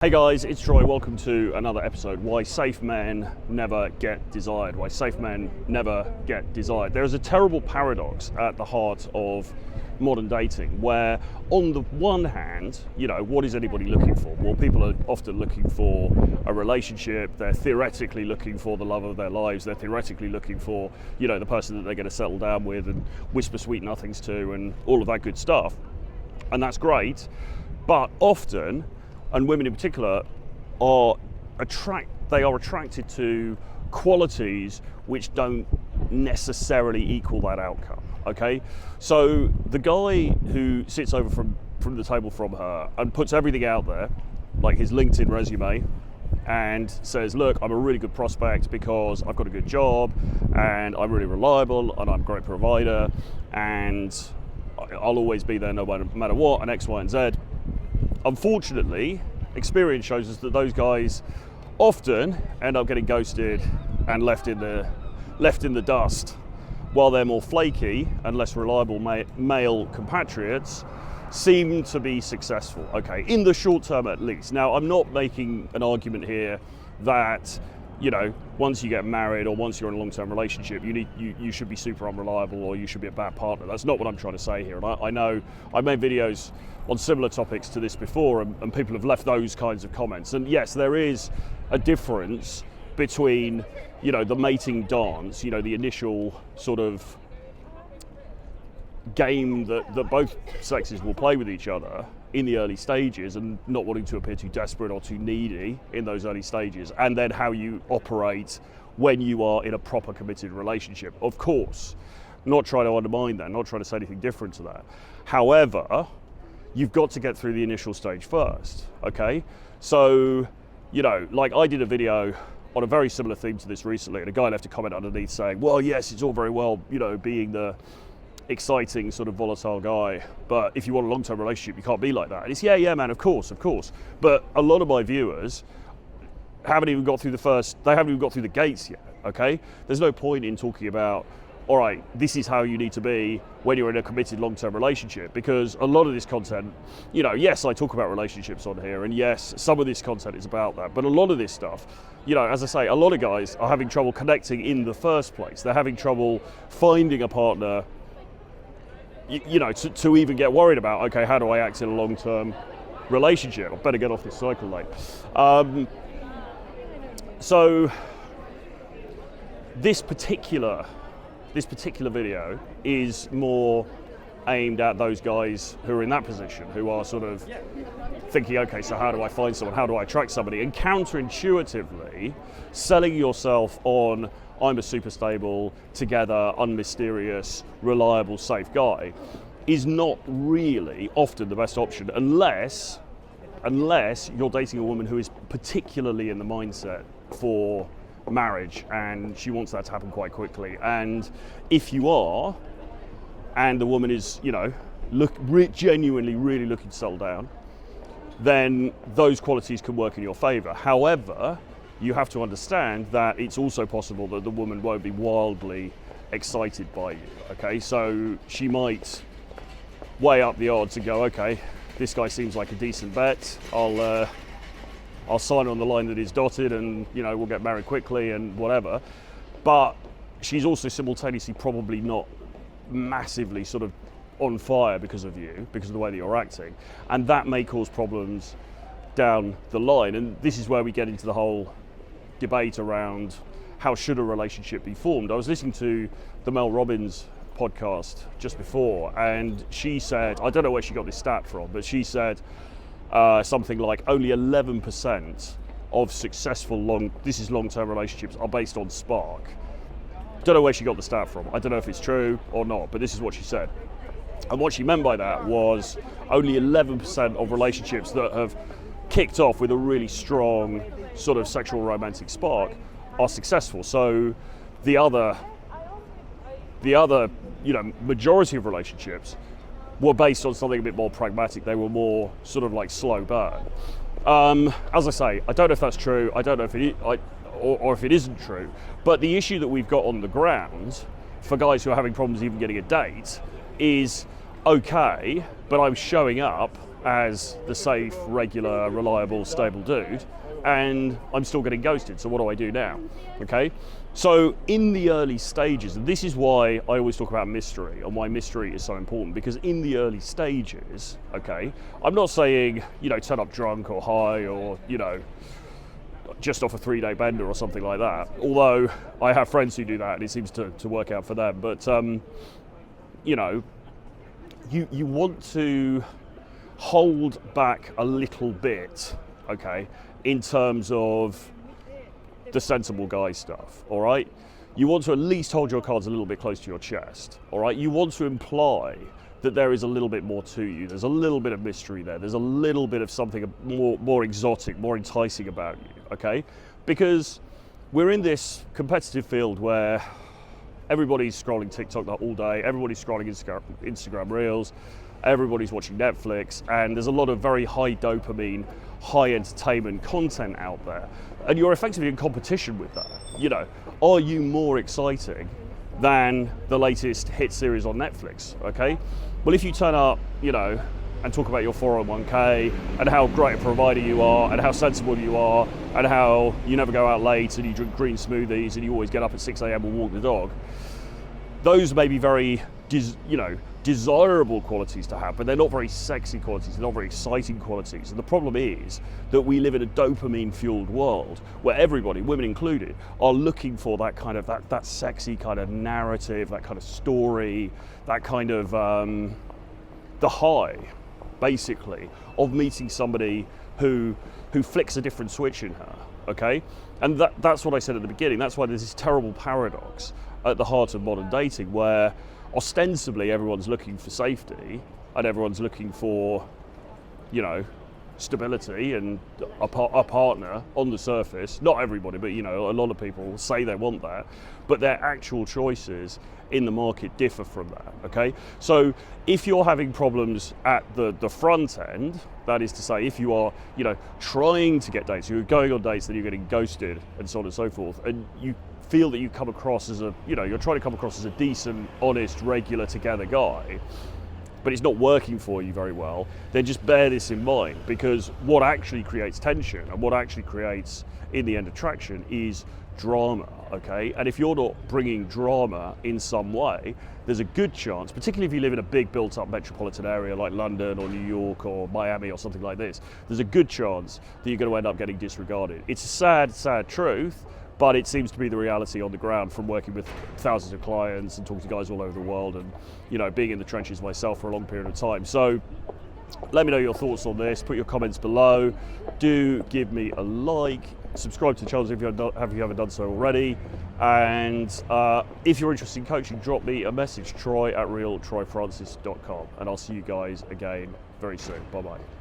Hey guys, it's Troy. Welcome to another episode. Why safe men never get desired. Why safe men never get desired. There is a terrible paradox at the heart of modern dating where, on the one hand, what is anybody looking for? Well, people are often looking for a relationship. They're theoretically looking for the love of their lives. They're theoretically looking for, the person that they're going to settle down with and whisper sweet nothings to and all of that good stuff. And that's great. But often, and women in particular, are attracted to qualities which don't necessarily equal that outcome. Okay, so the guy who sits over from the table from her and puts everything out there, like his LinkedIn resume, and says, look, I'm a really good prospect because I've got a good job and I'm really reliable and I'm a great provider and I'll always be there no matter what, and X, Y, and Z. Unfortunately, experience shows us that those guys often end up getting ghosted and left in the dust, while their more flaky and less reliable male compatriots seem to be successful, okay, in the short term at least. Now, I'm not making an argument here that once you get married or once you're in a long-term relationship, you should be super unreliable or you should be a bad partner. That's not what I'm trying to say here. And I know I made videos on similar topics to this before, and people have left those kinds of comments. And yes, there is a difference between the mating dance, the initial sort of game that both sexes will play with each other in the early stages and not wanting to appear too desperate or too needy in those early stages, and then how you operate when you are in a proper committed relationship. Of course, not trying to undermine that, not trying to say anything different to that. However, you've got to get through the initial stage first, okay? So, like I did a video on a very similar theme to this recently, and a guy left a comment underneath saying, well, yes, it's all very well, being the exciting sort of volatile guy, but if you want a long-term relationship, you can't be like that. And it's yeah man, of course, but a lot of my viewers haven't even got through the gates yet. Okay, there's no point in talking about, all right, this is how you need to be when you're in a committed long-term relationship, because a lot of this content, yes, I talk about relationships on here, and yes, some of this content is about that, but a lot of this stuff, as I say, a lot of guys are having trouble connecting in the first place. They're having trouble finding a partner to even get worried about, okay, how do I act in a long-term relationship? I better get off this cycle lane. So this particular video is more aimed at those guys who are in that position, who are sort of thinking, okay, so how do I find someone? How do I attract somebody? And counterintuitively, selling yourself on, I'm a super stable, together, unmysterious, reliable, safe guy, is not really often the best option unless you're dating a woman who is particularly in the mindset for marriage and she wants that to happen quite quickly. And if you are, and the woman is, genuinely really looking to settle down, then those qualities can work in your favor. However, you have to understand that it's also possible that the woman won't be wildly excited by you, okay? So she might weigh up the odds and go, okay, this guy seems like a decent bet. I'll sign on the line that is dotted and, we'll get married quickly and whatever. But she's also simultaneously probably not massively sort of on fire because of you, because of the way that you're acting. And that may cause problems down the line. And this is where we get into the whole debate around how should a relationship be formed. I was listening to the Mel Robbins podcast just before, and she said, I don't know where she got this stat from, but she said something like only 11% of successful long-term relationships are based on spark. Don't know where she got the stat from. I don't know if it's true or not, but this is what she said. And what she meant by that was only 11% of relationships that have kicked off with a really strong sort of sexual romantic spark are successful. So the other majority of relationships were based on something a bit more pragmatic. They were more sort of like slow burn. As I say, I don't know if that's true. I don't know if it is, or if it isn't true. But the issue that we've got on the ground for guys who are having problems even getting a date is, okay, but I'm showing up as the safe, regular, reliable, stable dude, and I'm still getting ghosted. So what do I do now? Okay, so in the early stages, and this is why I always talk about mystery and why mystery is so important, because in the early stages, okay, I'm not saying, you know, turn up drunk or high or, you know, just off a 3-day bender or something like that, although I have friends who do that and it seems to work out for them. But you know, you want to hold back a little bit, okay, in terms of the sensible guy stuff, all right? You want to at least hold your cards a little bit close to your chest, all right? You want to imply that there is a little bit more to you. There's a little bit of mystery there. There's a little bit of something more exotic, more enticing about you, okay? Because we're in this competitive field where everybody's scrolling TikTok all day, everybody's scrolling Instagram Reels, everybody's watching Netflix, and there's a lot of very high dopamine, high entertainment content out there. And you're effectively in competition with that. You know, are you more exciting than the latest hit series on Netflix, okay? Well, if you turn up, you know, and talk about your 401k and how great a provider you are and how sensible you are and how you never go out late and you drink green smoothies and you always get up at 6 a.m. and walk the dog, those may be very, desirable qualities to have, but they're not very sexy qualities, they're not very exciting qualities. And the problem is that we live in a dopamine-fueled world where everybody, women included, are looking for that kind of, that sexy kind of narrative, that kind of story, that kind of, the high, basically, of meeting somebody who flicks a different switch in her, okay? And that's what I said at the beginning. That's why there's this terrible paradox at the heart of modern dating where ostensibly everyone's looking for safety and everyone's looking for, you know, stability and a partner on the surface. Not everybody, but, you know, a lot of people say they want that, but their actual choices in the market differ from that, okay? So if you're having problems at the front end, that is to say, if you are, you know, trying to get dates, you're going on dates, then you're getting ghosted and so on and so forth, and you feel that you come across as a, you know, you're trying to come across as a decent, honest, regular, together guy, but it's not working for you very well, then just bear this in mind, because what actually creates tension and what actually creates, in the end, attraction is drama, okay? And if you're not bringing drama in some way, there's a good chance, particularly if you live in a big built-up metropolitan area like London or New York or Miami or something like this, there's a good chance that you're going to end up getting disregarded. It's a sad, sad truth, but it seems to be the reality on the ground from working with thousands of clients and talking to guys all over the world and, you know, being in the trenches myself for a long period of time. So let me know your thoughts on this, put your comments below, do give me a like, subscribe to the channel if you haven't done so already, and if you're interested in coaching, drop me a message, troy@realtroyfrancis.com, and I'll see you guys again very soon. Bye-bye.